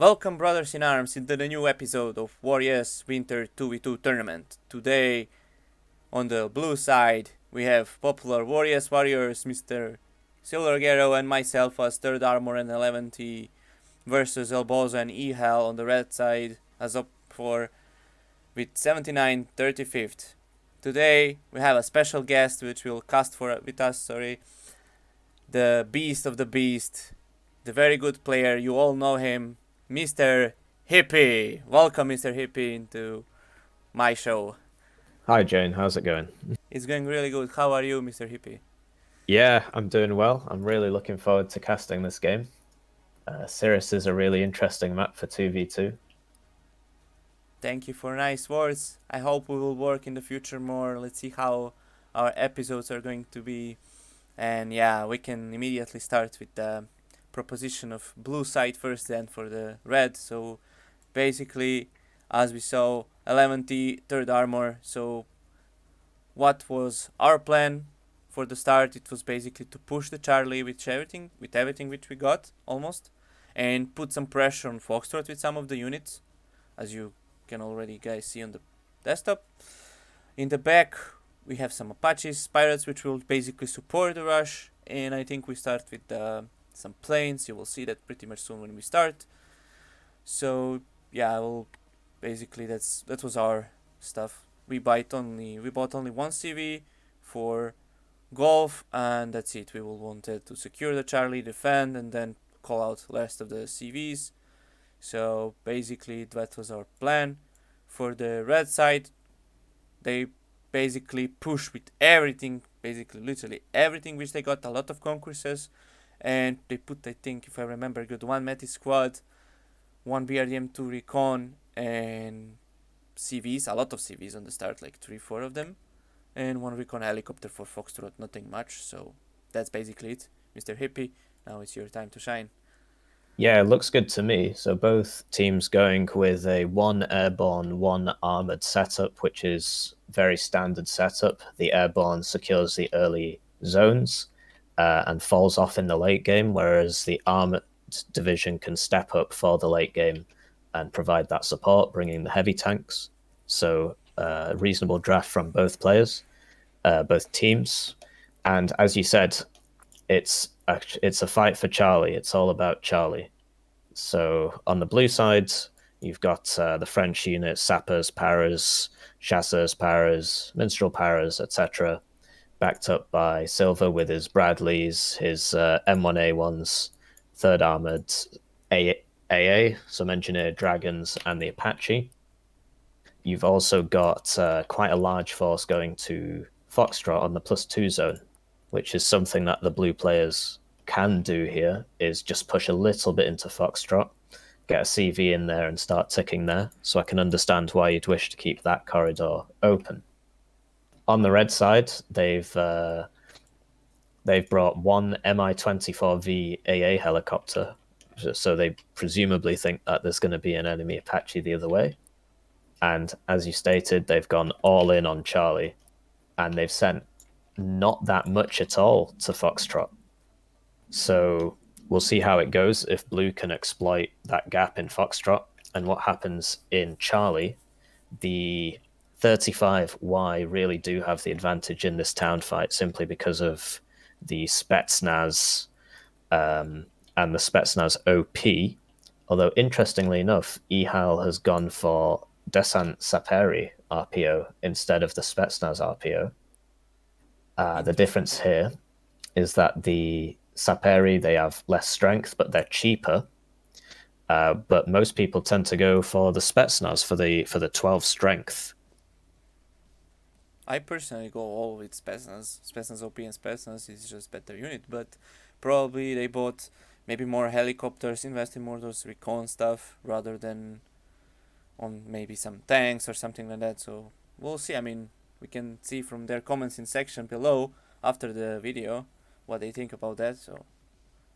Welcome, brothers in arms, into the new episode of WarYES Winter 2v2 Tournament. Today, on the blue side, we have popular WarYES warriors, Mr. Silver Garou, and myself as 3rd Armor and 11T versus Elbozo and Ehal on the red side, as up for with 79 35th. Today, we have a special guest which will cast with us, the beast of the beast, the very good player, you all know him, Mr. Hippie. Welcome, Mr. Hippie, into my show. Hi Jane, how's it going? It's going really good. How are you, Mr. Hippie? Yeah, I'm doing well. I'm really looking forward to casting this game. Cirrus is a really interesting map for 2v2. Thank you for nice words. I hope we will work in the future more. Let's see how our episodes are going to be. And yeah, we can immediately start with the proposition of blue side first, then for the red. So basically, as we saw, 11T, 3rd Armor. So what was our plan for the start? It was basically to push the Charlie with everything which we got almost, and put some pressure on Foxtrot with some of the units, as you can already guys see on the desktop. In the back, we have some Apaches, Pirates, which will basically support the rush, and I think we start with some planes. You will see that pretty much soon when we start. So yeah, well, basically that was our stuff. We bought only one CV for golf, and that's it. We will wanted to secure the Charlie, defend, and then call out the rest of the CVs. So basically that was our plan. For the red side, they basically push with everything, basically literally everything which they got, a lot of concourses, and they put, I think if I remember good, one Meti squad, one BRDM2 recon, and CVs, a lot of CVs on the start, like 3-4 of them, and one recon helicopter for Foxtrot, nothing much. So that's basically it. Mr. Hippie, now it's your time to shine. Yeah, it looks good to me. So both teams going with a one airborne, one armored setup, which is very standard setup. The airborne secures the early zones and falls off in the late game, whereas the armored division can step up for the late game and provide that support, bringing the heavy tanks. So reasonable draft from both players, both teams. And as you said, it's a fight for Charlie. It's all about Charlie. So on the blue side, you've got the French units, sappers, paras, chasseurs, paras, minstrel paras, etc., backed up by Silver with his Bradleys, his M1A1s, third armored AA, some engineered dragons, and the Apache. You've also got quite a large force going to Foxtrot on the +2 zone, which is something that the blue players can do here, is just push a little bit into Foxtrot, get a CV in there and start ticking there. So I can understand why you'd wish to keep that corridor open. On the red side, they've brought one Mi-24V AA helicopter, so they presumably think that there's going to be an enemy Apache the other way. And as you stated, they've gone all in on Charlie, and they've sent not that much at all to Foxtrot. So we'll see how it goes if Blue can exploit that gap in Foxtrot and what happens in Charlie. The 35Y really do have the advantage in this town fight simply because of the Spetsnaz and the Spetsnaz OP. Although, interestingly enough, Ehal has gone for Desant Saperi RPO instead of the Spetsnaz RPO. The difference here is that the Saperi, they have less strength, but they're cheaper. But most people tend to go for the Spetsnaz for the 12 strength. I personally go all with Spetsnaz. Spetsnaz OP and Spetsnaz is just better unit, but probably they bought maybe more helicopters, invested more those recon stuff rather than on maybe some tanks or something like that. So we'll see. I mean, we can see from their comments in section below after the video what they think about that. So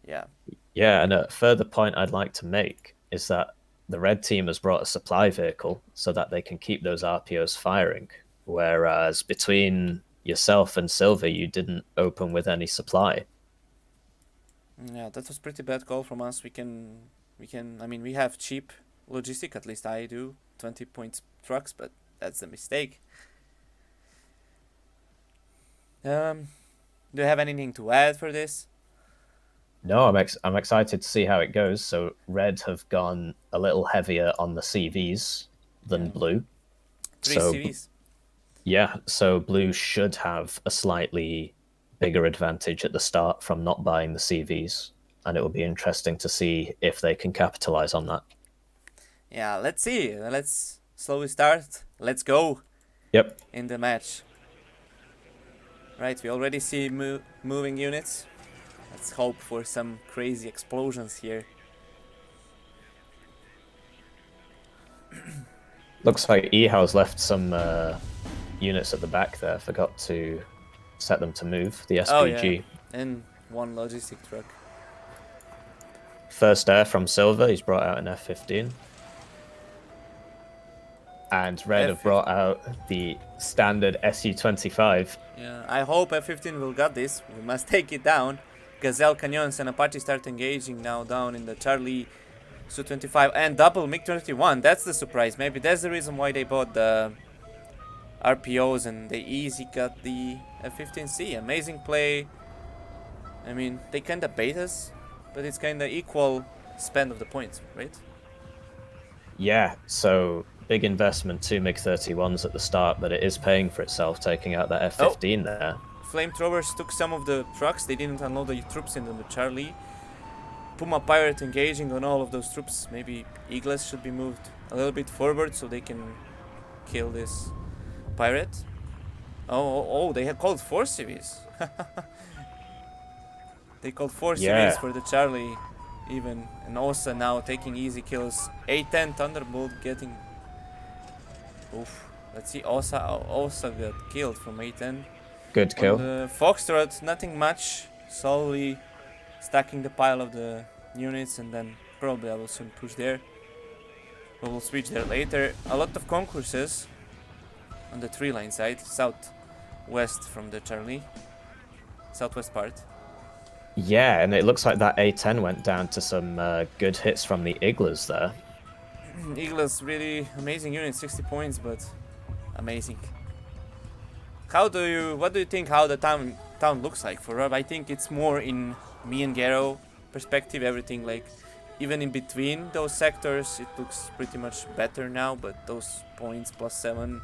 yeah. Yeah, and a further point I'd like to make is that the red team has brought a supply vehicle so that they can keep those RPOs firing, whereas between yourself and Silver, you didn't open with any supply. Yeah, that was pretty bad call from us. We We can, I mean, we have cheap logistic, at least I do, 20 points trucks, but that's a mistake. Do you have anything to add for this? No, I'm excited to see how it goes. So red have gone a little heavier on the CVs than blue. 3 So CVs. yeah, so blue should have a slightly bigger advantage at the start from not buying the CVs, and it will be interesting to see if they can capitalize on that. Yeah, let's see. Let's slowly start. Let's go. Yep. In the match. Right, we already see moving units. Let's hope for some crazy explosions here. Looks like Ehal's left some units at the back there. Forgot to set them to move. The SPG. Oh yeah, and one logistic truck. First air from Silver. He's brought out an F-15. And red have brought out the standard Su-25. Yeah, I hope F-15 will get this. We must take it down. Gazelle Canyons and Apache start engaging now down in the Charlie Su-25 and double MiG-31. That's the surprise. Maybe that's the reason why they bought the RPOs and they easy got the F-15C. Amazing play. I mean, they kinda bait us, but it's kinda equal spend of the points, right? Yeah, so big investment, 2 MiG-31s at the start, but it is paying for itself, taking out that F-15 there. Flamethrowers took some of the trucks. They didn't unload the troops in the Charlie. Puma Pirate engaging on all of those troops. Maybe Eagles should be moved a little bit forward so they can kill this pirate. Oh, they had called 4 CVs. They called 4 CVs for the Charlie even. And Osa now taking easy kills. A-10 Thunderbolt getting... Oof. Let's see, Osa got killed from A-10. Good kill. On the Foxtrot, nothing much. Slowly stacking the pile of the units, and then probably I will soon push there. We will switch there later. A lot of concourses on the 3-line side, southwest from the Charlie. Southwest part. Yeah, and it looks like that A-10 went down to some good hits from the Iglas there. Iglas, really amazing unit, 60 points, but amazing. What do you think how the town looks like for Rob? I think it's more in me and Garou perspective, everything like even in between those sectors it looks pretty much better now, but those points +7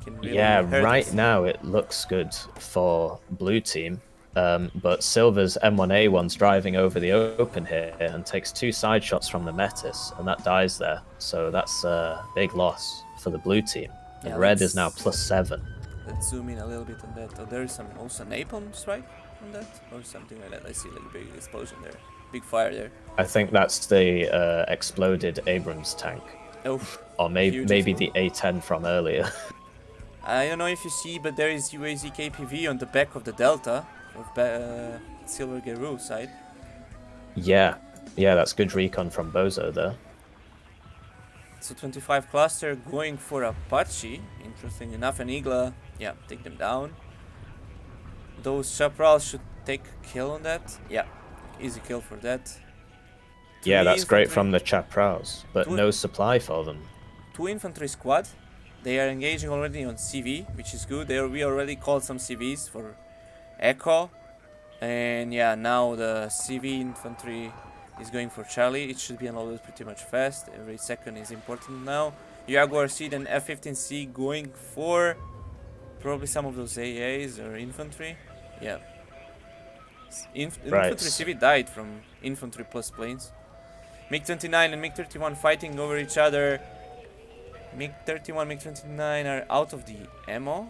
can really hurt right us. now it looks good for blue team, but Silver's M1A1's driving over the open here and takes 2 side shots from the Metis, and that dies there, so that's a big loss for the blue team. And red is now +7. Let's zoom in a little bit on that. Oh, there is some also napalm strike on that or something like that. I see like a big explosion there, big fire there. I think that's the exploded Abrams tank. Oh, or maybe the A-10 from earlier. I don't know if you see, but there is UAZ KPV on the back of the Delta of Silver Garou side. Yeah, that's good recon from Bozo there. So 25 cluster going for Apache, interesting enough, and Igla, yeah, take them down. Those Chaparrals should take kill on that. Yeah, easy kill for that. Yeah, that's great from the Chaparrals, but no supply for them. 2 infantry squad. They are engaging already on CV, which is good. We already called some CVs for Echo. And yeah, now the CV infantry is going for Charlie. It should be unloaded pretty much fast. Every second is important now. Jaguar Seed and F-15C going for probably some of those AAs or infantry. Yeah. Infantry CV died from infantry plus planes. MiG-29 and MiG-31 fighting over each other. MiG-31, MiG-29 are out of the ammo.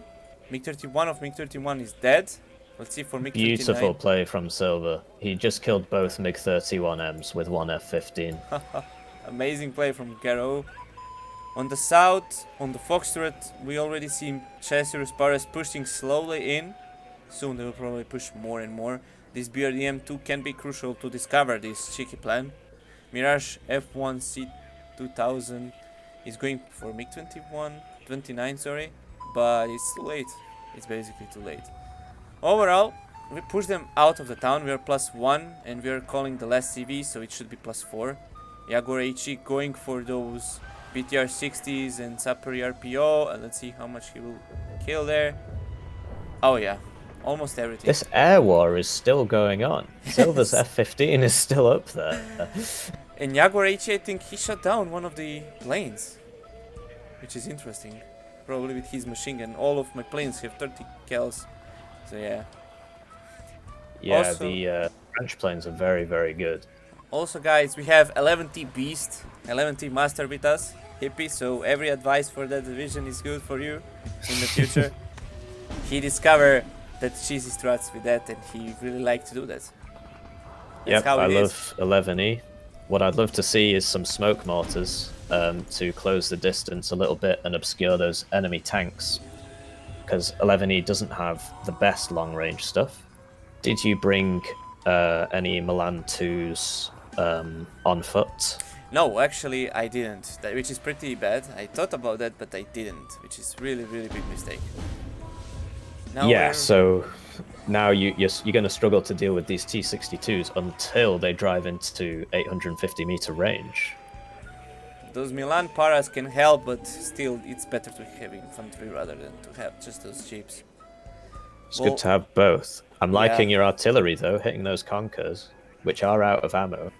MiG-31 of MiG-31 is dead. Let's see for MiG-29. Beautiful play from Silver. He just killed both MiG-31Ms with 1 F-15. Amazing play from Garou. On the south, on the Foxtrot, we already see JaneSRBRUS pushing slowly in. Soon they will probably push more and more. This BRDM2 can be crucial to discover this cheeky plan. Mirage F1C2000 is going for MiG-29, sorry, but it's too late. It's basically too late. Overall, we push them out of the town. We are +1 and we are calling the last CV, so it should be +4. Jaguar HE going for those BTR 60s and Sapri RPO, and let's see how much he will kill there. Oh yeah, almost everything. This air war is still going on. Silver's F-15 is still up there. And Jaguar HE, I think he shot down one of the planes, which is interesting. Probably with his machine gun. All of my planes have 30 cals, so yeah. Yeah, Also, the French planes are very, very good. Also, guys, we have 11T Beast, 11T Master with us, Hippie, so every advice for that division is good for you in the future. He discovered that cheesy struts with that, and he really liked to do that. Yep, I love 11E. What I'd love to see is some smoke mortars to close the distance a little bit and obscure those enemy tanks, because 11E doesn't have the best long-range stuff. Did you bring any Milan 2s on foot? No, actually I didn't, which is pretty bad. I thought about that, but I didn't, which is really, really big mistake. Now yeah, so now you're going to struggle to deal with these T-62s until they drive into 850 meter range. Those Milan Paras can help, but still it's better to have infantry rather than to have just those jeeps. It's good to have both. I'm liking your artillery though, hitting those Conkers, which are out of ammo.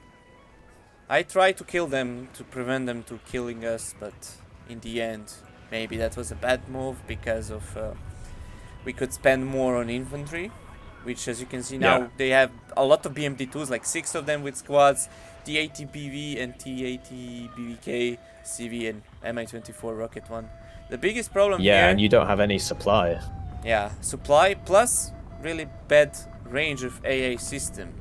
I try to kill them to prevent them to killing us, but in the end, maybe that was a bad move because of we could spend more on infantry, which as you can see now they have a lot of BMD2s, like 6 of them with squads, T80 BV and T80 BVK, CV and Mi-24 Rocket 1. The biggest problem here... Yeah, and you don't have any supply. Yeah, supply plus really bad range of AA system,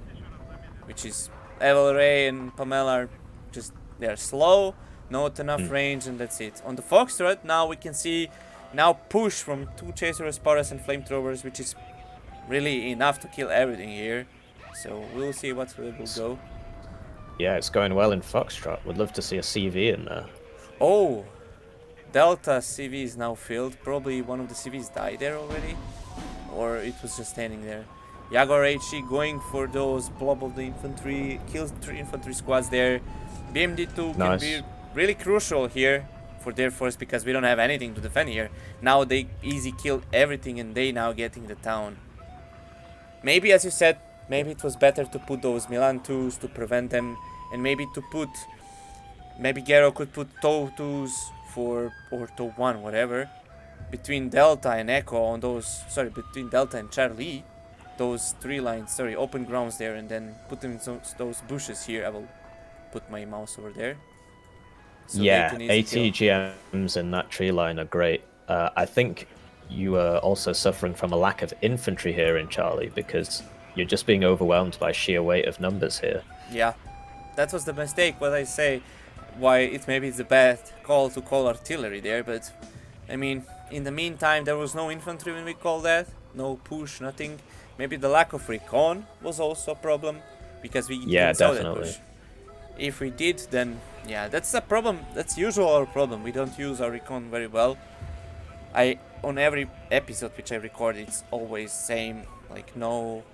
which is Evil Ray and Pamela are just, they're slow, not enough range, and that's it. On the Foxtrot now we can see now push from 2 Chasers, Paras and Flamethrowers, which is really enough to kill everything here. So we'll see what will go. Yeah, it's going well in Foxtrot. Would love to see a CV in there. Oh, Delta CV is now filled. Probably one of the CVs died there already, or it was just standing there. Jaguar HE going for those blob of the infantry, kills 3 infantry squads there. BMD2 can be really crucial here for their force because we don't have anything to defend here. Now they easy kill everything and they now getting the town. Maybe, as you said, maybe it was better to put those Milan 2s to prevent them, and maybe to put, maybe Garou could put TOW 2s for, or TOW 1, whatever, between Delta and Echo on those, sorry, between Delta and Charlie, those 3 lines, sorry, open grounds there, and then put them in those bushes here. I will put my mouse over there. So yeah, ATGMs in that tree line are great. I think you are also suffering from a lack of infantry here in Charlie because you're just being overwhelmed by sheer weight of numbers here. Yeah, that was the mistake, what I say, why maybe it's the best call to call artillery there, but I mean, in the meantime there was no infantry when we called that, no push, nothing. Maybe the lack of recon was also a problem because we didn't saw that push. If we did, then yeah, that's a problem. That's usual our problem. We don't use our recon very well. On every episode which I record, it's always same, like no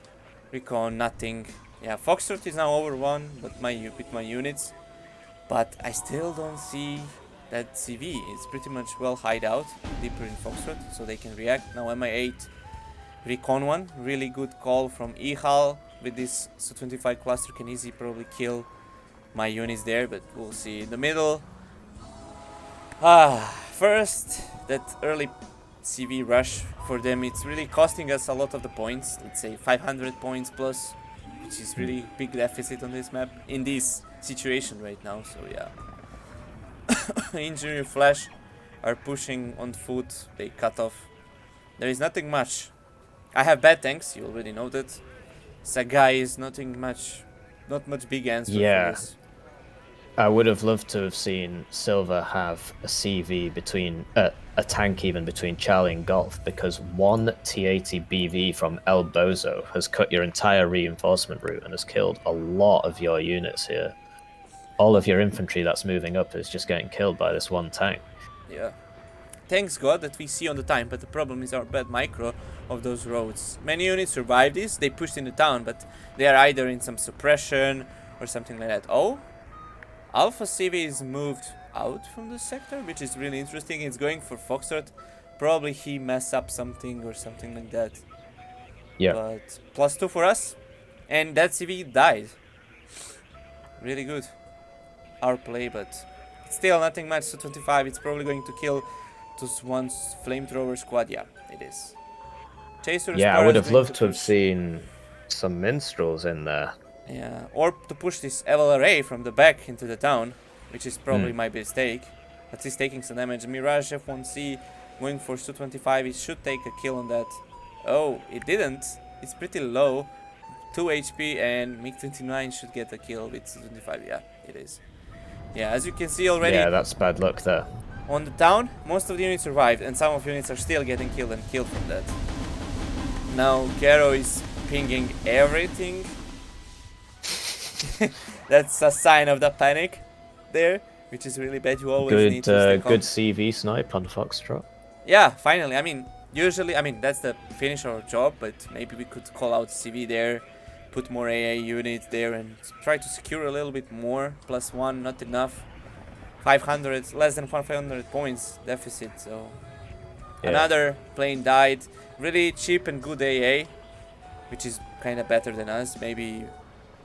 recon, nothing. Yeah, Foxtrot is now over 1, but with my units, but I still don't see that CV. It's pretty much well hide out deeper in Foxtrot, so they can react. Now Mi-8 recon 1, really good call from Ehal with this Su-25 cluster, can easily probably kill my units there, but we'll see. In the middle, first, that early CV rush for them, it's really costing us a lot of the points, let's say 500 points plus, which is really big deficit on this map, in this situation right now, so yeah. Engineer Flash are pushing on foot, they cut off. There is nothing much. I have bad tanks, you already know that. Sagai is nothing much, not much big answer for this. I would have loved to have seen Silver have a CV between, a tank even between Charlie and Golf, because one T80 BV from El Bozo has cut your entire reinforcement route and has killed a lot of your units here. All of your infantry that's moving up is just getting killed by this one tank. Yeah. Thanks God that we see on the time, but the problem is our bad micro of those roads. Many units survived this, they pushed in the town, but they are either in some suppression or something like that. Oh, Alpha CV is moved out from the sector, which is really interesting. It's going for Foxtrot. Probably he messed up something or something like that. Yeah. But +2 for us. And that CV died. Really good. Our play, but still nothing much. So 25, it's probably going to kill this one's flamethrower squad. Yeah, it is. Yeah, I would have loved to to have push. seen some minstrels in there. Yeah, or to push this Ehal array from the back into the town, which is probably my mistake. But he's taking some damage. Mirage F1C going for Su-25. He should take a kill on that. Oh, it didn't. It's pretty low. 2 HP and MiG-29 should get a kill with Su-25. Yeah, it is. Yeah, as you can see already. Yeah, that's bad luck there. On the town, most of the units survived, and some of the units are still getting killed and killed from that. Now Garou is pinging everything. That's a sign of the panic there, which is really bad. You always need to stay calm. Good CV snipe on Foxtrot. Yeah, finally. I mean, usually, that's the finish our job, but maybe we could call out CV there, put more AA units there, and try to secure a little bit more. +1, not enough. 500, less than 500 points deficit. So another plane died. Really cheap and good AA, which is kind of better than us. Maybe,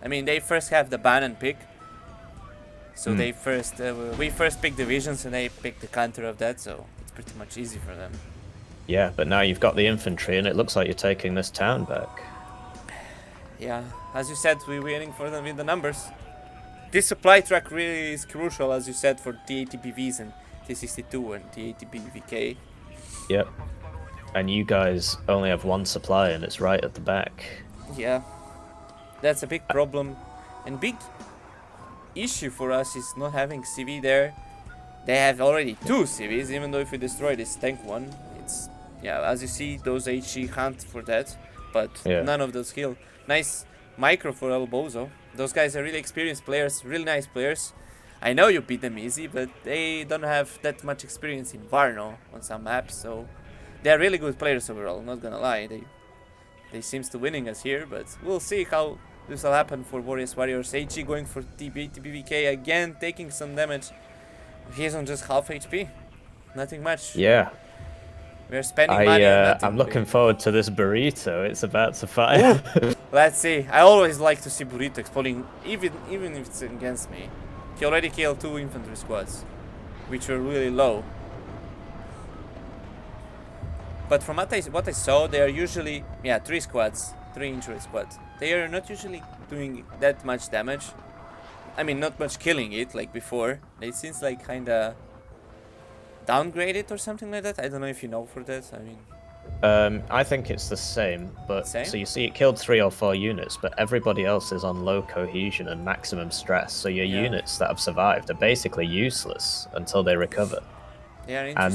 they first have the ban and pick. So they first, we first pick divisions and they pick the counter of that. So it's pretty much easy for them. Yeah, but now you've got the infantry and it looks like you're taking this town back. Yeah, as you said, we're waiting for them with the numbers. This supply track really is crucial, as you said, for T80BVs and T62 and T80BVK. Yep. And you guys only have one supply and it's right at the back. Yeah, that's a big problem. And big issue for us is not having CV there. They have already 2 CVs, even though if we destroy this tank one, it's, as you see, those HG hunt for that, but none of those kill. Nice micro for El Bozo. Those guys are really experienced players, really nice players. I know you beat them easy, but they don't have that much experience in Varno on some maps, so they're really good players overall, not gonna lie. They seems to winning us here, but we'll see how this will happen for WarYES Warriors. HG going for TBVK again, taking some damage. He's on just half HP. Nothing much. Yeah. We're spending money on nothing. I'm looking forward to this burrito. It's about to fire. Let's see. I always like to see Burrito exploding, even if it's against me. He already killed 2 infantry squads, which were really low. But from what I saw, they are usually 3 squads, 3 injury squads. They are not usually doing that much damage. Not much killing it like before. They seems like kinda downgraded or something like that. I don't know if you know for that. I think it's the same, but Same? so you see it killed 3 or 4 units, but everybody else is on low cohesion and maximum stress, so your units that have survived are basically useless until they recover. Yeah, and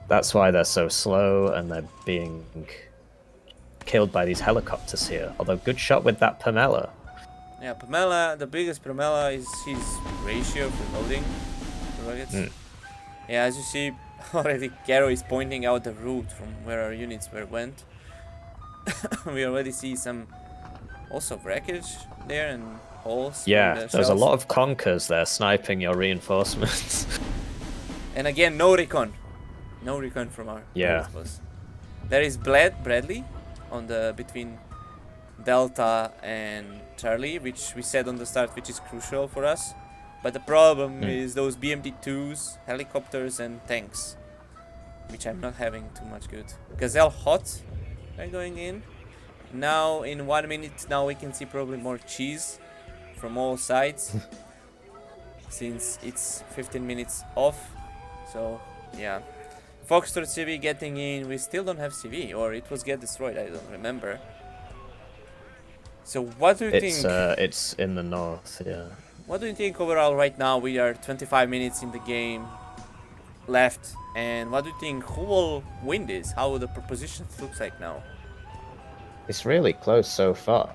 that's why they're so slow and they're being killed by these helicopters here. Although good shot with that Pamela. Yeah, Pamela, the biggest Pamela is his ratio for loading the rockets. Yeah, as you see, already Garou is pointing out the route from where our units went. We already see some also wreckage there and holes. Yeah, there's a lot of conkers there sniping your reinforcements. And again, no recon. No recon from our outpost. There is Bradley on the between Delta and Charlie, which we said on the start, which is crucial for us. But the problem is those BMD-2s, helicopters and tanks, which I'm not having too much good. Gazelle hot are going in. Now in 1 minute, now we can see probably more cheese from all sides. Since it's 15 minutes off. So yeah. Foxtrot CV getting in. We still don't have CV, or it was get destroyed, I don't remember. So what do you think? It's in the north, yeah. What do you think overall right now? We are 25 minutes in the game left, and what do you think? Who will win this? How the propositions looks like now? It's really close so far.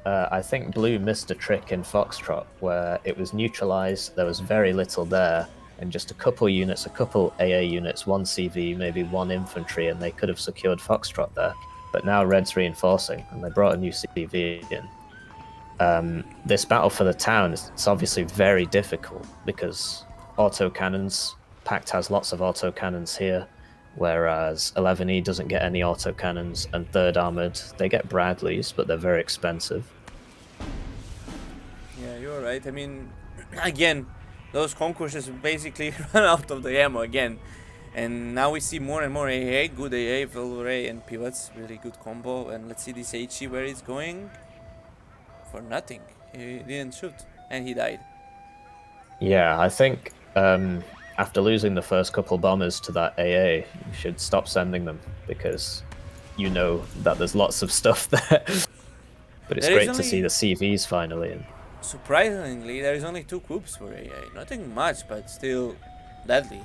I think Blue missed a trick in Foxtrot where it was neutralized, there was very little there, and just a couple units, a couple AA units, 1 CV, maybe 1 infantry, and they could have secured Foxtrot there. But now Red's reinforcing, and they brought a new CV in. This battle for the town it's obviously very difficult because autocannons. Pact has lots of autocannons here, whereas 11E doesn't get any autocannons, and 3rd Armored, they get Bradleys, but they're very expensive. Yeah, you're right. I mean, again, those concourses basically run out of the ammo again. And now we see more and more AA, good AA, Velray and pivots, really good combo. And let's see this HE where it's going. For nothing. He didn't shoot. And he died. Yeah, I think after losing the first couple bombers to that AA, you should stop sending them because you know that there's lots of stuff there. But it's great to see the CVs finally. And surprisingly, there is only 2 coups for AA. Nothing much, but still deadly.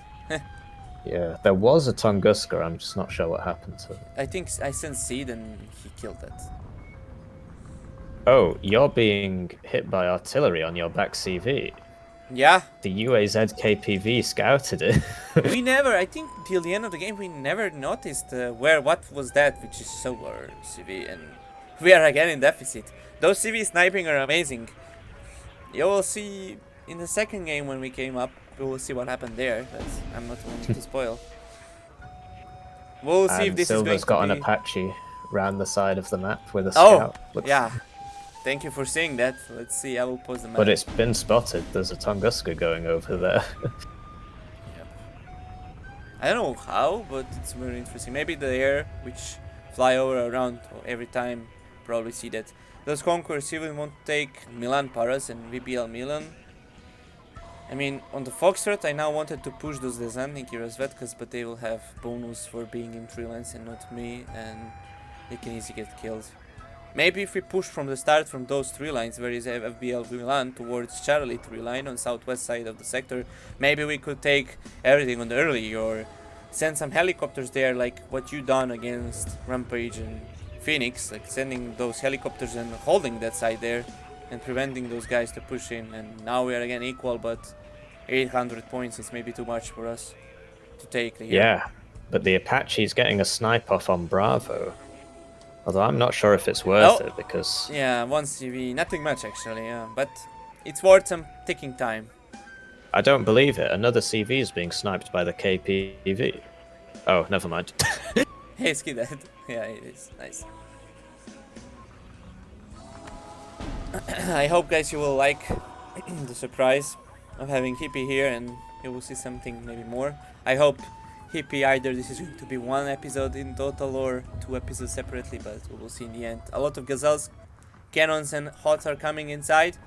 Yeah, there was a Tunguska, I'm just not sure what happened to it. I think I sent Seed and he killed it. Oh, you're being hit by artillery on your back CV. Yeah. The UAZ KPV scouted it. We never, I think till the end of the game, we never noticed what was that, which is solar CV, and we are again in deficit. Those CV sniping are amazing. You will see in the second game when we came up, we will see what happened there. I'm not going to spoil. We'll see if this Silver's is going got to an Apache round the side of the map with a scout. Looks... yeah. Thank you for saying that. Let's see, I will pause the map. But it's been spotted. There's a Tunguska going over there. Yep. I don't know how, but it's very interesting. Maybe the air, which fly over around every time, probably see that. Those Conquerors even want to take Milan Paras and VBL Milan. I mean, on the Foxtrot, I now wanted to push those Descending Izvedkas, but they will have bonus for being in 3 lanes and not me, and they can easily get killed. Maybe if we push from the start from those 3 lines, where is FBL Milan, towards Charlie 3 line on southwest side of the sector, maybe we could take everything on the early, or send some helicopters there, like what you done against Rampage and Phoenix, like sending those helicopters and holding that side there, and preventing those guys to push in. And now we are again equal, but 800 points is maybe too much for us to take the hero. Yeah, but the Apache's getting a snipe off on Bravo. Although I'm not sure if it's worth it because... Yeah, 1 CV, nothing much actually, yeah. But it's worth some ticking time. I don't believe it. Another CV is being sniped by the KPV. Oh, never mind. Hey, skid that. Yeah, it is. Nice. I hope, guys, you will like the surprise of having Hippie here, and you will see something maybe more. I hope Hippie, either this is going to be 1 episode in total or 2 episodes separately, but we will see in the end. A lot of Gazelles, Cannons and Hots are coming inside.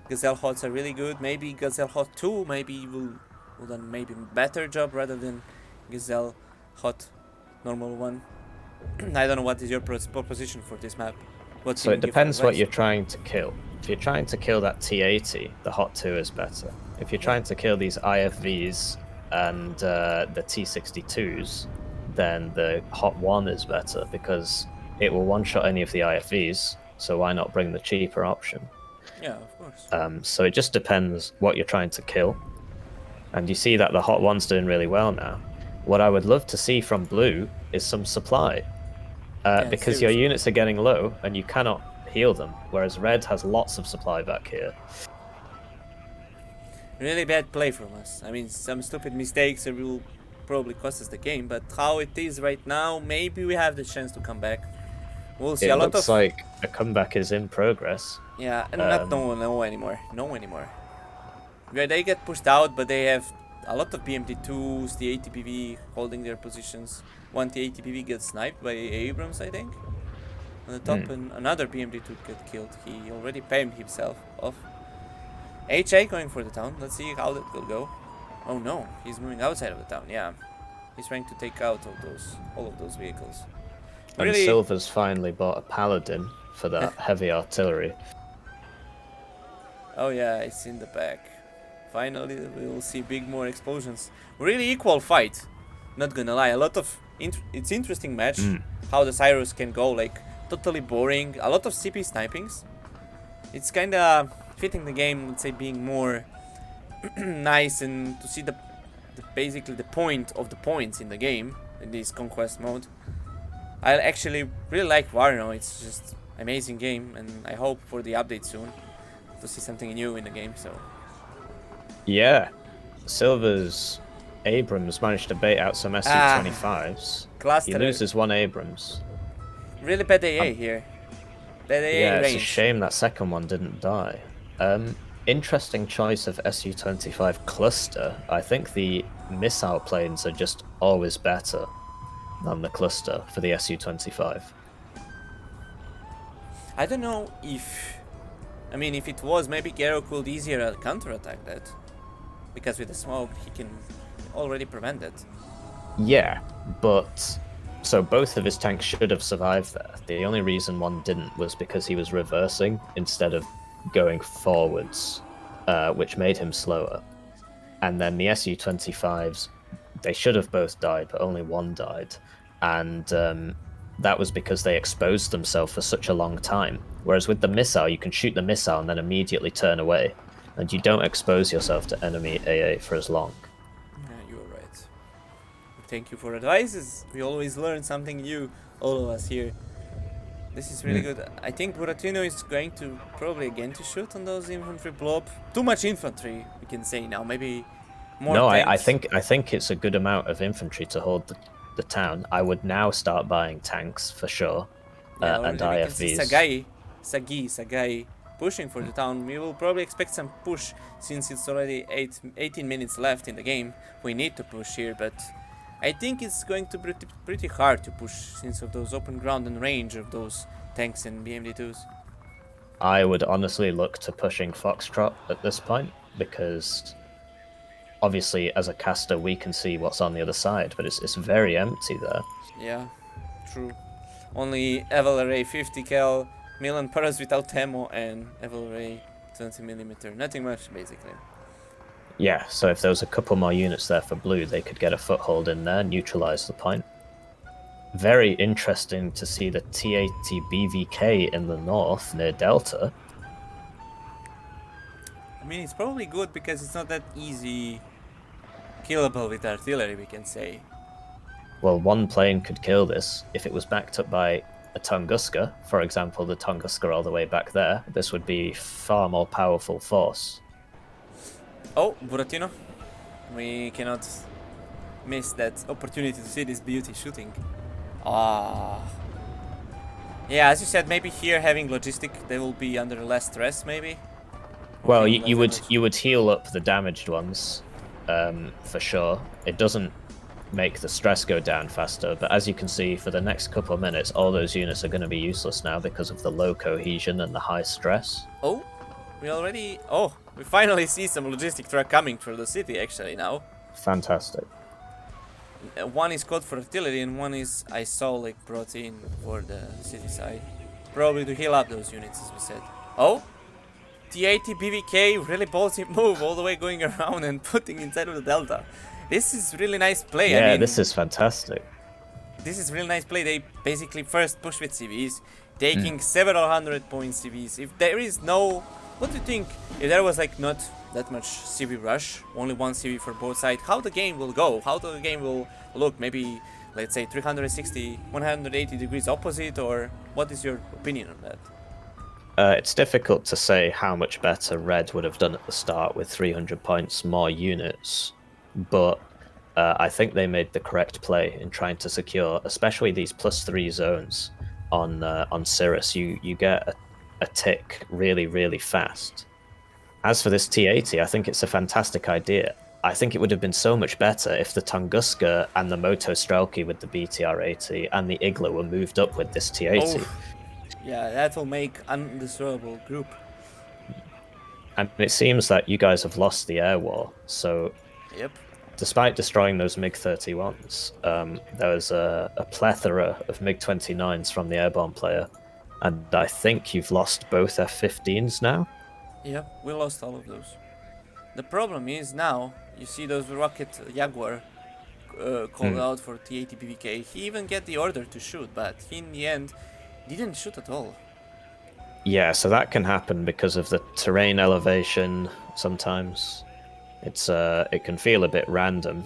Gazelle Hots are really good. Maybe Gazelle Hot 2 maybe will done maybe better job rather than Gazelle Hot normal one. I don't know what is your proposition for this map. So it depends what you're trying to kill. If you're trying to kill that T80, the Hot 2 is better. If you're trying to kill these IFVs and the T62s, then the Hot 1 is better because it will one-shot any of the IFVs, so why not bring the cheaper option? Yeah, of course. So it just depends what you're trying to kill. And you see that the Hot 1's doing really well now. What I would love to see from Blue is some supply. Because your units are getting low and you cannot heal them, whereas Red has lots of supply back here. Really bad play from us. I mean, some stupid mistakes will probably cost us the game, but how it is right now, maybe we have the chance to come back. We'll see. It looks like a comeback is in progress. Yeah, and no anymore. Where they get pushed out, but they have a lot of BMT2s, the ATPV holding their positions. One ATPV gets sniped by Abrams, I think. On the top, and another BMT2 got killed. He already paimed himself off. HA going for the town. Let's see how that will go. Oh no, he's moving outside of the town. Yeah, he's trying to take out all of those vehicles. And really, Silver's finally bought a Paladin for that heavy artillery. Oh yeah, it's in the back. Finally, we will see big more explosions. Really equal fight. Not gonna lie, a lot of it's interesting match. How the Cyrus can go, like totally boring. A lot of CP snipings. It's kinda fitting the game, let's say, being more nice and to see the basically the point of the points in the game in this conquest mode. I actually really like War now. It's just amazing game, and I hope for the update soon to see something new in the game. So Yeah, Silver's Abrams managed to bait out some Su-25s. He cluster, loses one Abrams. really bad AA here. Bad AA Yeah, it's a range. shame that second one didn't die. Interesting choice of Su-25 cluster. I think the missile planes are just always better than the cluster for the Su-25. I don't know if, I mean, if it was, maybe Garou could easier counterattack that, because with the smoke he can already prevent it. Yeah, but so both of his tanks should have survived there. The only reason one didn't was because he was reversing instead of going forwards, which made him slower. And then the Su-25s, they should have both died, but only one died. And that was because they exposed themselves for such a long time. Whereas with the missile, you can shoot the missile and then immediately turn away. And you don't expose yourself to enemy AA for as long. Yeah, you are right. Thank you for advices. We always learn something new, all of us here. This is really good. I think Buratino is going to probably again to shoot on those infantry blob. Too much infantry, we can say now. Maybe more No, tanks. I think it's a good amount of infantry to hold the town. I would now start buying tanks for sure, Yeah, and already we can see IFVs. Sagai pushing for the town. We will probably expect some push since it's already 18 minutes left in the game. We need to push here, but I think it's going to be pretty hard to push since of those open ground and range of those tanks and BMD2s. I would honestly look to pushing Foxtrot at this point because obviously as a caster we can see what's on the other side, but it's very empty there. Yeah, true. Only Evil Array 50 cal, Milan Paras without ammo, and Evil Array 20mm. Nothing much, basically. Yeah, so if there was a couple more units there for blue, they could get a foothold in there, neutralize the point. Very interesting to see the T80 BVK in the north near Delta. I mean, it's probably good because it's not that easy killable with artillery, we can say. Well, one plane could kill this. If it was backed up by a Tunguska, for example, the Tunguska all the way back there, this would be far more powerful force. Oh, Buratino. We cannot miss that opportunity to see this beauty shooting. Ah. Yeah, as you said, maybe here having logistic, they will be under less stress, maybe. Well, you would heal up the damaged ones, for sure. It doesn't make the stress go down faster, but as you can see, for the next couple of minutes, all those units are going to be useless now because of the low cohesion and the high stress. Oh, we finally see some logistic truck coming through the city actually now. Fantastic. One is called for artillery and one is I saw like brought in for the city side. Probably to heal up those units as we said. Oh, T80 BVK really ballsy move all the way going around and putting inside of the delta. This is really nice play. Yeah, I mean, this is fantastic. This is really nice play. They basically first push with CVs, taking several hundred point CVs. If there is no, what do you think? If there was like not that much CV rush, only one CV for both sides, how the game will go? How the game will look? Maybe let's say 360, 180 degrees opposite, or what is your opinion on that? It's difficult to say how much better Red would have done at the start with 300 points more units, but I think they made the correct play in trying to secure, especially these +3 zones on Cirrus. You get a tick really, really fast. As for this T80, I think it's a fantastic idea. I think it would have been so much better if the Tunguska and the Moto Strelki with the BTR-80 and the Igla were moved up with this T80. Oh, yeah, that will make undestroyable group. And it seems that you guys have lost the air war, so Yep. despite destroying those MiG-31s, there was a plethora of MiG-29s from the airborne player, and I think you've lost both F-15s now? Yeah, we lost all of those. The problem is now, you see those rocket Jaguar called out for T80 BVK. He even get the order to shoot, but he in the end didn't shoot at all. Yeah, so that can happen because of the terrain elevation sometimes. It can feel a bit random.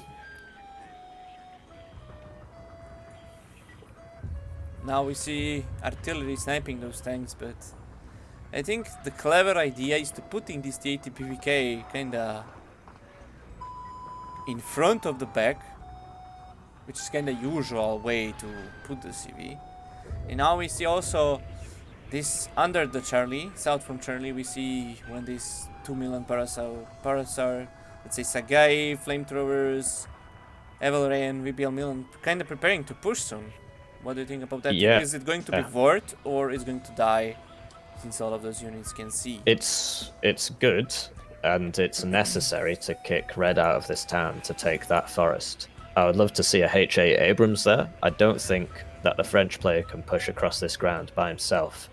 Now we see artillery sniping those tanks, but I think the clever idea is to putting this T80 PVK kinda in front of the back, which is kinda usual way to put the CV. And now we see also this under the Charlie, south from Charlie, we see when these 2 million Parasar, let's say Sagai, flamethrowers, Evil Ray and VBL Milan kinda preparing to push soon. What do you think about that? Yeah. Is it going to be Vort or is it going to die since all of those units can see? It's good, and it's necessary to kick Red out of this town to take that forest. I would love to see a HA Abrams there. I don't think that the French player can push across this ground by himself.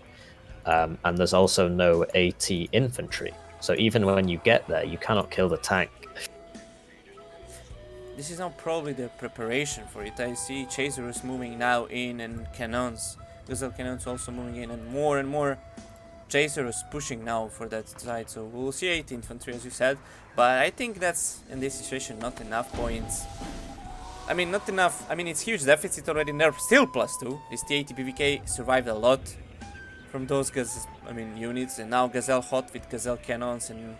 And there's also no AT infantry. So even when you get there, you cannot kill the tank. This is now probably the preparation for it. I see Chasers moving now in and cannons. Gazelle cannons also moving in and more Chasers pushing now for that side. So we'll see 8 infantry as you said. But I think that's in this situation not enough points. I mean not enough. I mean it's huge deficit already. Nerf still +2. This T80 PVK survived a lot from those units, and now Gazelle hot with Gazelle cannons and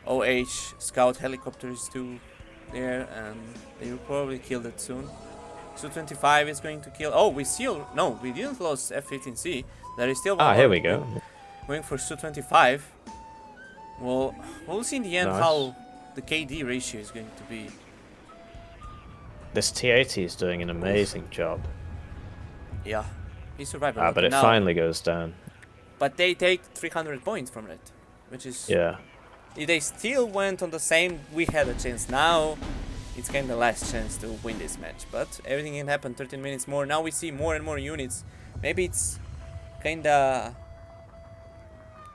OH scout helicopters too there, and they will probably kill it soon. Su-25 is going to kill. Oh, we didn't lose F-15C. There is still one here we go. Going for Su-25. Well, we'll see in the end how the KD ratio is going to be. This T-80 is doing an amazing job. Yeah, he survived. But it finally goes down. But they take 300 points from it, which is... Yeah. If they still went on the same, we had a chance. Now it's kind of last chance to win this match, but everything can happen. 13 minutes more. Now we see more and more units. Maybe it's kind of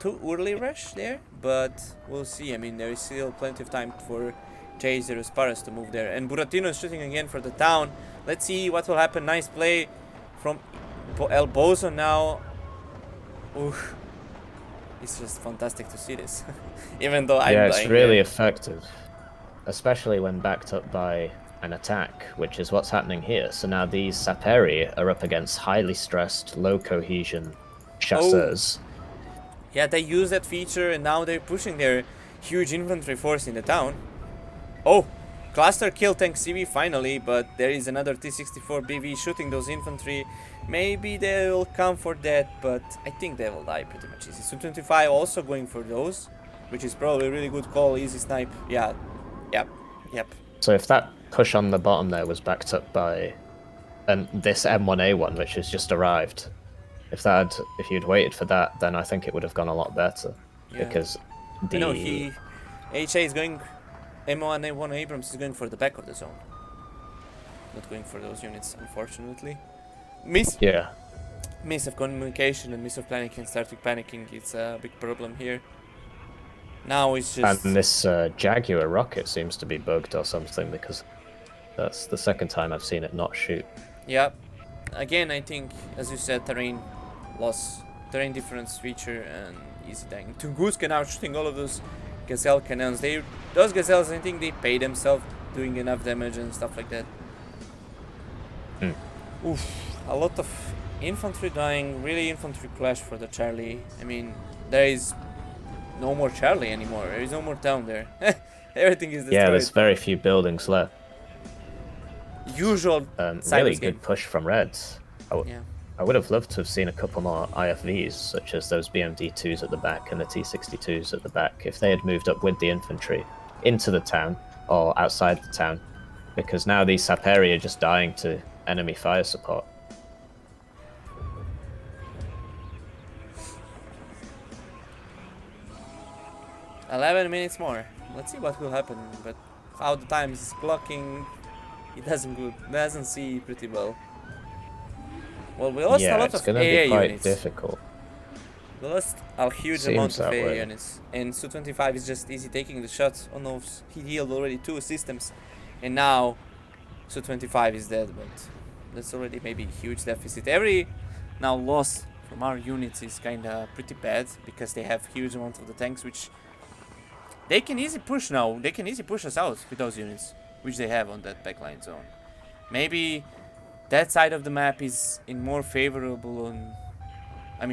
too early rush there, but we'll see. I mean, there is still plenty of time for JaneSRBRUS to move there, and Buratino is shooting again for the town. Let's see what will happen. Nice play from El Bozo now. Oof. It's just fantastic to see this. Even though I'm it's really effective, especially when backed up by an attack, which is what's happening here. So now these Saperi are up against highly stressed, low cohesion chasseurs. Yeah, they use that feature and now they're pushing their huge infantry force in the town. Oh, cluster kill tank CV finally, but there is another T-64 BV shooting those infantry. Maybe they will come for that, but I think they will die pretty much easy. Su-25 also going for those, which is probably a really good call, easy snipe. Yeah, yep. So if that push on the bottom there was backed up by this M1A1, which has just arrived, if you'd waited for that, then I think it would have gone a lot better. Yeah. Because HA is going, M1A1 Abrams is going for the back of the zone. Not going for those units, unfortunately. Miss of communication and miss of planning can start with panicking. It's a big problem here. Now it's just... And this Jaguar rocket seems to be bugged or something, because that's the second time I've seen it not shoot. Yep. Again, I think, as you said, terrain loss, terrain difference feature, and easy dying. Tunguska now shooting all of those Gazelle cannons. Those Gazelles, I think they pay themselves doing enough damage and stuff like that. Oof. A lot of infantry dying, really infantry clash for the Charlie. I mean, there is no more Charlie anymore. There is no more town there. Everything is destroyed. Yeah, there's very few buildings left. Usual really good push from Reds. I would have loved to have seen a couple more IFVs, such as those BMD2s at the back and the T62s at the back, if they had moved up with the infantry into the town or outside the town, because now these Saperi are just dying to enemy fire support. "11 minutes more. Let's see what will happen." But how the time is clocking, it doesn't see pretty well. Well, we lost a lot of AA units. Yeah, it's going to be quite difficult. We lost a huge amount of AA units, and Su-25 is just easy taking the shots on those. He healed already 2 systems, and now Su-25 is dead. But that's already maybe a huge deficit. Every now loss from our units is kind of pretty bad, because they have huge amounts of the tanks, which they can easily push now. They can easily push us out with those units, which they have on that backline zone. Maybe that side of the map is in more favorable on,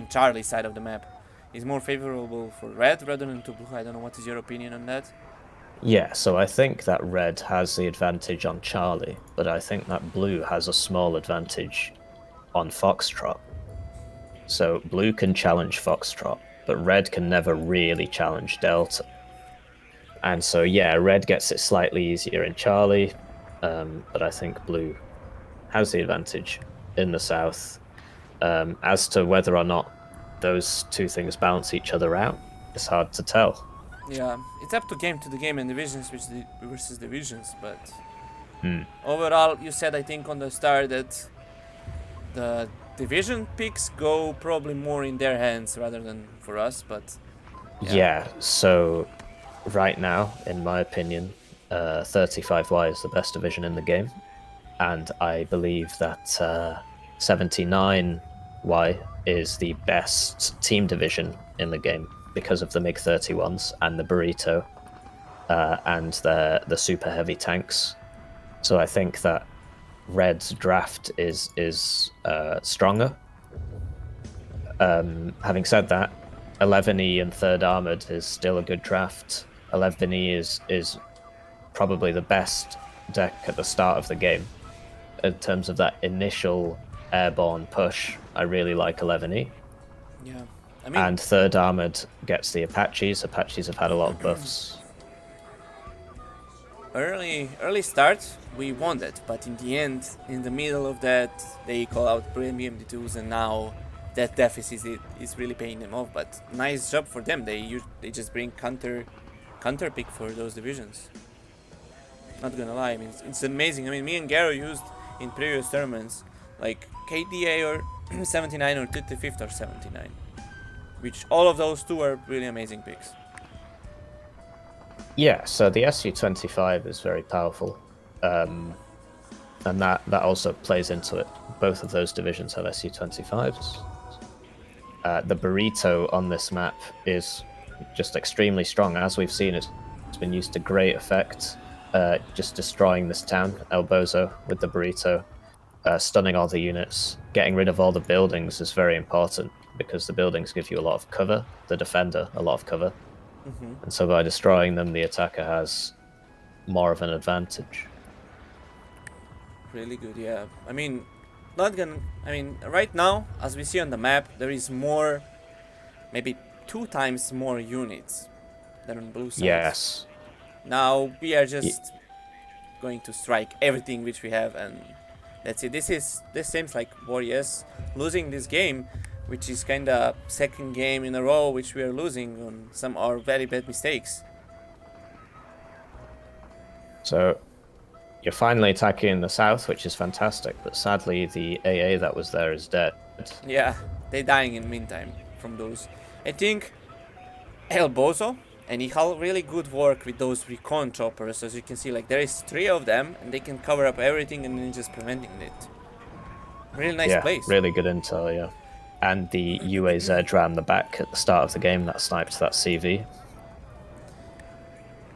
Charlie's side of the map is more favorable for red rather than to blue. I don't know, what is your opinion on that? Yeah, so I think that red has the advantage on Charlie, but I think that blue has a small advantage on Foxtrot. So blue can challenge Foxtrot, but red can never really challenge Delta. And so, yeah, red gets it slightly easier in Charlie, but I think blue has the advantage in the south. As to whether or not those two things balance each other out, it's hard to tell. Yeah, it's up to the game and divisions versus divisions, but Hmm. overall, you said I think on the start that the division picks go probably more in their hands rather than for us, but Yeah, so right now, in my opinion, 35Y is the best division in the game, and I believe that 79Y is the best team division in the game because of the MiG-31s and the Burrito and the super heavy tanks. So I think that Red's draft is stronger. Having said that, 11E and 3rd Armored is still a good draft. 11E is probably the best deck at the start of the game. In terms of that initial airborne push, I really like 11E. yeah, And 3rd Armored gets the Apaches. Apaches have had a lot of buffs. early start we won that, but in the end, in the middle of that, they call out premium D2s, and now that deficit is really paying them off. But nice job for them. They just bring counter pick for those divisions. Not gonna lie, it's amazing. Me and Garou used in previous tournaments like KDA or 79 or 55th or 79, which all of those two are really amazing picks. Yeah, so the SU-25 is very powerful. And that also plays into it. Both of those divisions have SU-25s. The Burrito on this map is just extremely strong. As we've seen, it's been used to great effect, just destroying this town, El Bozo, with the Burrito, stunning all the units. Getting rid of all the buildings is very important, because the buildings give you a lot of cover, the defender a lot of cover. And so by destroying them, the attacker has more of an advantage. Really good, yeah. Right now, as we see on the map, there is more, maybe 2 times more units than on blue side. Yes. Now we are just going to strike everything which we have, and that's it. This seems like WarYES losing this game, which is kinda second game in a row which we are losing on some of our very bad mistakes. So you're finally attacking in the south, which is fantastic, but sadly the AA that was there is dead. Yeah, they dying in the meantime from those. I think El Bozo and Ehal really good work with those recon choppers. As you can see, like there is 3 of them and they can cover up everything and then just preventing it. Really nice place. Really good intel, yeah. And the UAZ ran the back at the start of the game that sniped that CV.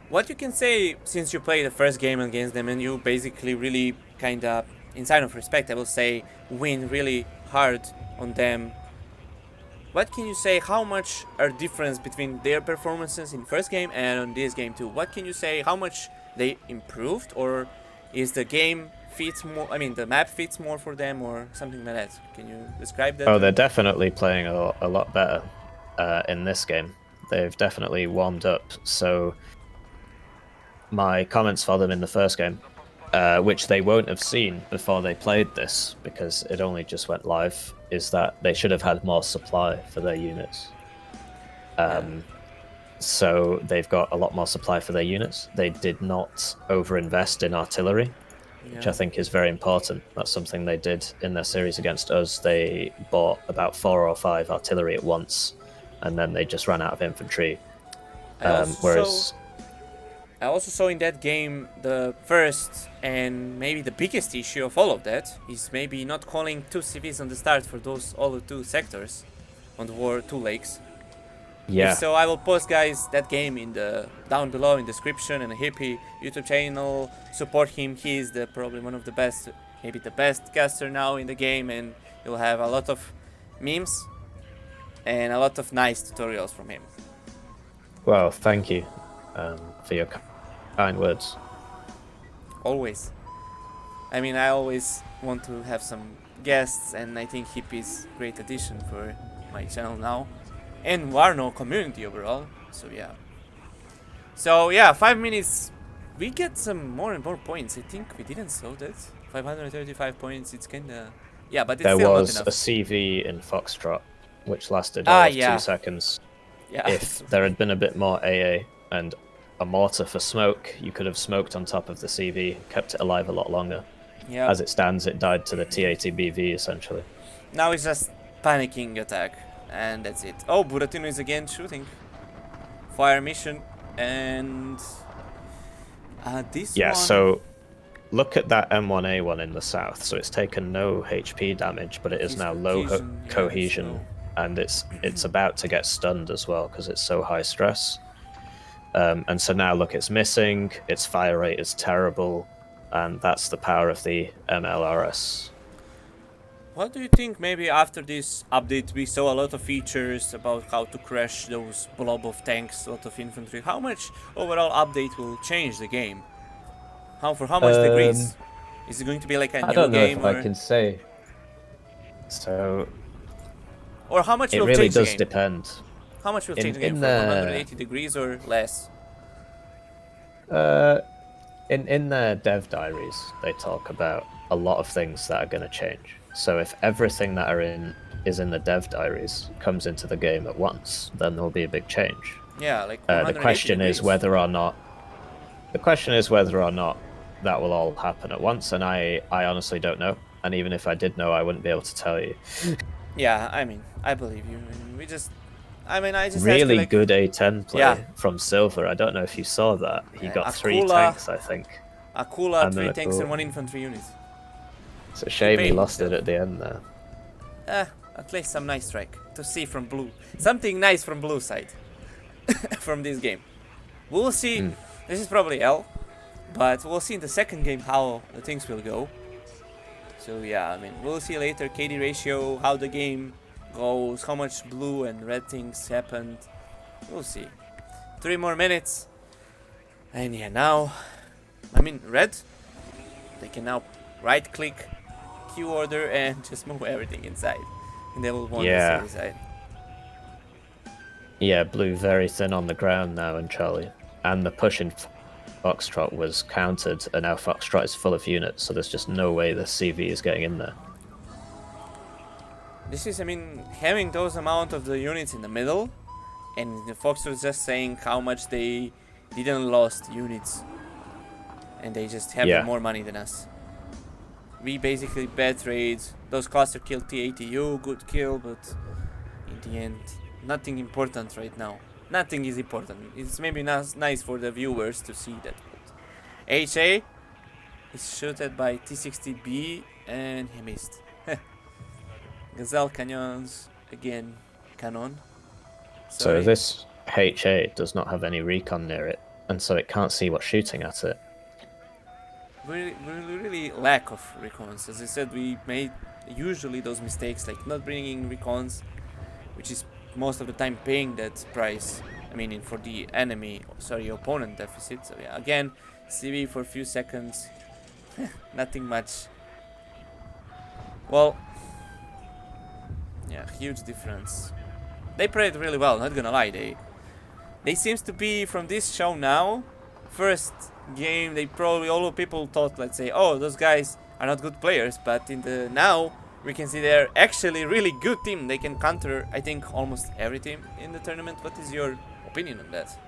What you can say, since you played the first game against them and you basically really kinda, in sign of respect I will say, win really hard on them, what can you say, how much are difference between their performances in first game and on this game too? What can you say, how much they improved, or is the game fits more, the map fits more for them or something like that? Can you describe that? Oh, they're definitely playing a lot better in this game. They've definitely warmed up. So my comments for them in the first game, which they won't have seen before they played this because it only just went live, is that they should have had more supply for their units. So they've got a lot more supply for their units. They did not overinvest in artillery, which I think is very important. That's something they did in their series against us. They bought about 4 or 5 artillery at once, and then they just ran out of infantry. I also saw in that game the first and maybe the biggest issue of all of that is maybe not calling 2 CVs on the start for all the 2 sectors on the war 2 lakes. Yeah. So I will post, guys, that game in the down below in description, and Hippie YouTube channel. Support him. He is probably one of the best maybe the best caster now in the game, and you'll have a lot of memes and a lot of nice tutorials from him. Well, thank you for your kind words. Always. I mean, I always want to have some guests, and I think Hippie is a great addition for my channel now, and Warno community overall. So yeah, 5 minutes. We get some more and more points. I think we didn't saw that. 535 points. It's kinda, yeah, but it's There still was not a enough. CV in Foxtrot, which lasted all of Yeah. 2 seconds. Yeah. If there had been a bit more AA and a mortar for smoke, you could have smoked on top of the CV, kept it alive a lot longer. Yeah. As it stands, it died to the T80BV essentially. Now it's just panicking attack, and that's it. Oh, Buratino is again shooting. Fire mission, and this Yeah, one. so look at that M1A1 in the south. So it's taken no HP damage, but it is His now low cohesion, yeah, cohesion, so- and it's about to get stunned as well because it's so high stress. And so now look, it's missing. Its fire rate is terrible, and that's the power of the MLRS. What do you think? Maybe after this update, we saw a lot of features about how to crash those blob of tanks, a lot of infantry. How much overall update will change the game? For how much degrees? Is it going to be like a I new don't know game, if or I can say. So how much it will really change the does game? depend. How much will change the game? in For the- 180 degrees or less? In their dev diaries, they talk about a lot of things that are going to change. So if everything that is in the dev diaries comes into the game at once, then there will be a big change. Yeah, like The 180 question is degrees. whether or not that will all happen at once, and I honestly don't know. And even if I did know, I wouldn't be able to tell you. Yeah, I mean, I believe you. And I just asked you, Really like, good A10 play Yeah. from Silver. I don't know if you saw that. He got 3 Akula- tanks, I think. Akula, And 3 then- tanks oh. and 1 infantry unit. It's a shame he paid lost it himself. at the end there. At least some nice strike to see from blue. Something nice from blue side from this game. We'll see. This is probably L, but we'll see in the second game how the things will go. So yeah, I mean, we'll see later KD ratio, how the game goes, how much blue and red things happened. We'll see. 3 more minutes. And yeah, now, I mean, red, they can now right click, Q order, and just move everything inside. And they will want Yeah. the side. Yeah, blue very thin on the ground now in Charlie. And the push in Foxtrot was countered, and now Foxtrot is full of units, so there's just no way the CV is getting in there. This is, I mean, having those amount of the units in the middle, and the Fox was just saying how much they didn't lost units, and they just have Yeah. more money than us. We basically bad trades. Those cluster killed T80U, good kill, but in the end, nothing important right now. Nothing is important. It's maybe nice for the viewers to see that. But HA is shooted by T60B, and he missed. Gazelle cannons again, cannon. So Sorry. this HA does not have any recon near it, and so it can't see what's shooting at it. we really lack of recons. As I said, we made usually those mistakes, like not bringing recons, which is most of the time paying that price. I mean, for the opponent deficit. So yeah, again, CV for a few seconds, nothing much. Well, yeah, huge difference. They played really well, not gonna lie. They seems to be, from this show now, first game, they probably, all the people thought, let's say, oh, those guys are not good players, but in the now we can see they're actually really good team. They can counter, I think, almost every team in the tournament. What is your opinion on that?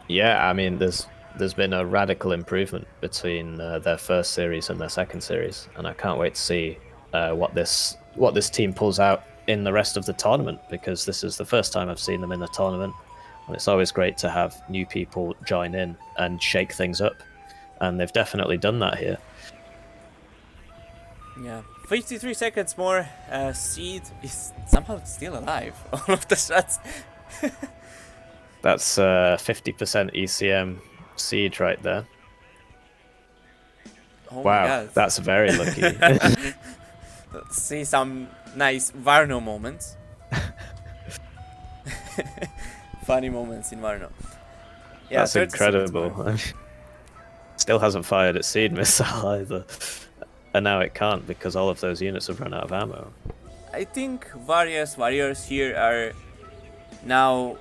Yeah, I mean, there's been a radical improvement between their first series and their second series, and I can't wait to see what this team pulls out in the rest of the tournament, because this is the first time I've seen them in the tournament, and it's always great to have new people join in and shake things up, and they've definitely done that here. Yeah, 53 seconds more. Seed is somehow still alive. All of the shots. That's 50% ECM siege right there. Oh my Wow, god. that's very lucky. Let's see some nice Varno moments. Funny moments in Varno. Yeah, That's 30 seconds more. incredible. Still hasn't fired its seed missile either. And now it can't because all of those units have run out of ammo. I think various warriors here are now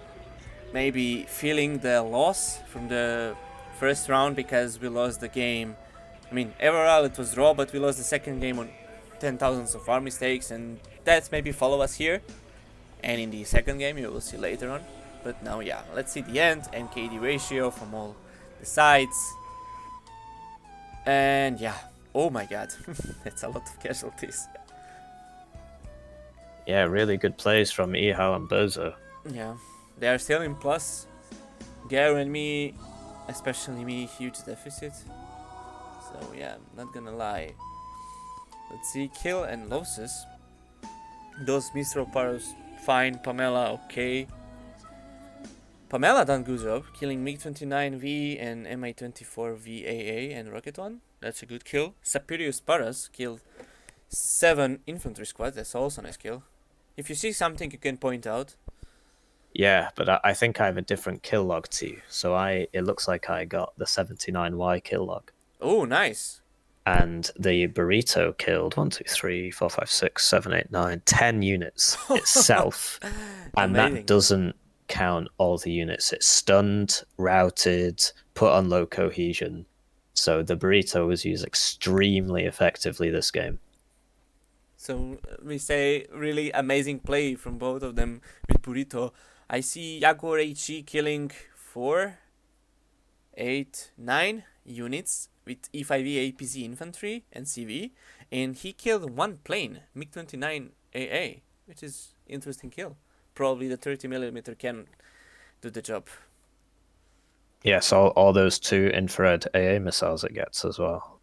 maybe feeling the loss from the first round because we lost the game. I mean, overall it was draw, but we lost the second game on 10,000s of war mistakes, and that's maybe follow us here. And in the second game, you will see later on. But now, yeah, let's see the end and KD ratio from all the sides. And yeah, oh my god, that's a lot of casualties. Yeah, really good plays from Ehal and Bozo. Yeah, they are still in plus. Garou and me, especially me, huge deficit. So yeah, I'm not gonna lie. Let's see, kill and losses. Those Mistral Paros, fine. Pamela, okay. Pamela done good job, killing MiG-29V and Mi-24VAA and Rocket One. That's a good kill. Sapirius Paras killed 7 infantry squads. That's also a nice kill. If you see something you can point out. Yeah, but I think I have a different kill log to you. So it looks like I got the 79Y kill log. Oh, nice. And the burrito killed 1, 2, 3, 4, 5, 6, 7, 8, 9, 10 units itself. And Amazing. that doesn't count all the units. It's stunned, routed, put on low cohesion. So the burrito was used extremely effectively this game. So we say really amazing play from both of them with burrito. I see Jaguar HE killing 4, 8, 9 units with E5E APZ infantry and CV, and he killed 1 plane, MiG-29 AA, which is interesting kill. Probably the 30mm can do the job. Yes, all those 2 infrared AA missiles it gets as well.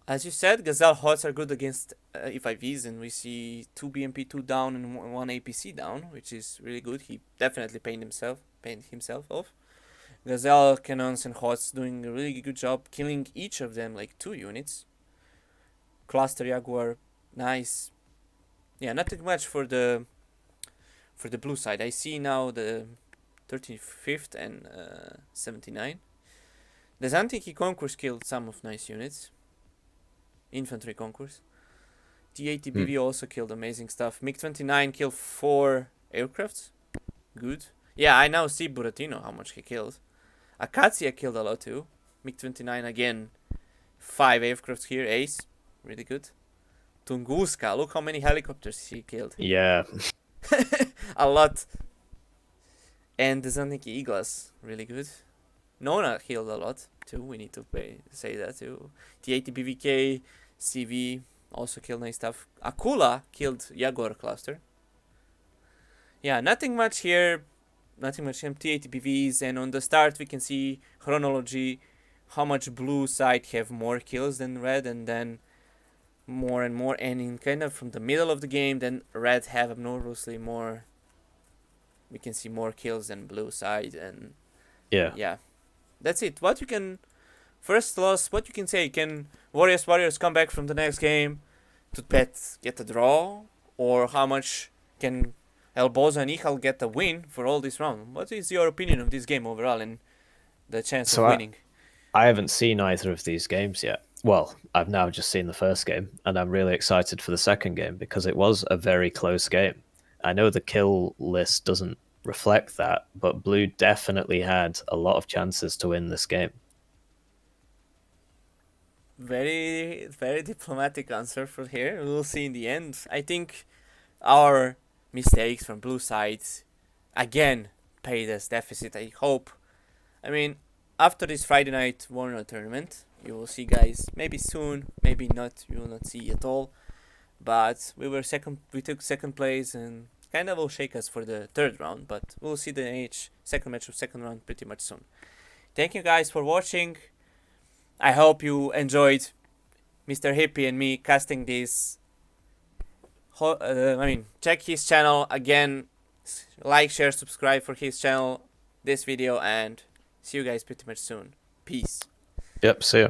As you said, Gazelle HOTS are good against E5Es, and we see 2 BMP2 down and 1 APC down, which is really good. He definitely painted himself off. Gazelle cannons and HOTS doing a really good job, killing each of them like 2 units. Cluster Jaguar, nice. Yeah, nothing much for the blue side. I see now the 35th and 79. The Zantiki Concourse killed some of nice units. Infantry Concourse. T-80BV also killed amazing stuff. MiG-29 killed 4 aircrafts. Good. Yeah, I now see Buratino, how much he killed. Akatsiya killed a lot too. MiG-29 again. 5 aircrafts here. Ace. Really good. Tunguska. Look how many helicopters he killed. Yeah. A lot. And the Zantiki Iglas. Really good. Nona killed a lot too. We need to say that too. T-80BVK. CV also killed nice stuff. Akula killed Jaguar cluster. Yeah, nothing much here. Nothing much T-80BVs, and on the start we can see chronology, how much blue side have more kills than red, and then more and more, and in kind of from the middle of the game, then red have abnormally more. We can see more kills than blue side, and yeah, that's it. What you can first loss, what you can say, can Warriors come back from the next game to get a draw, or how much can Elbozo and Ehal get a win for all this round? What is your opinion of this game overall and the chance of winning? I haven't seen either of these games yet. Well, I've now just seen the first game, and I'm really excited for the second game because it was a very close game. I know the kill list doesn't reflect that, but Blue definitely had a lot of chances to win this game. Very, very diplomatic answer for here. We'll see in the end. I think our mistakes from blue sides again paid us deficit. I hope. I mean, after this Friday night Warner tournament, you will see guys. Maybe soon, maybe not. You will not see at all. But we were second. We took second place and kind of will shake us for the third round. But we'll see the second match of second round pretty much soon. Thank you guys for watching. I hope you enjoyed Mr. Hippie and me casting this. Check his channel again. Like, share, subscribe for his channel, this video, and see you guys pretty much soon. Peace. Yep, see ya.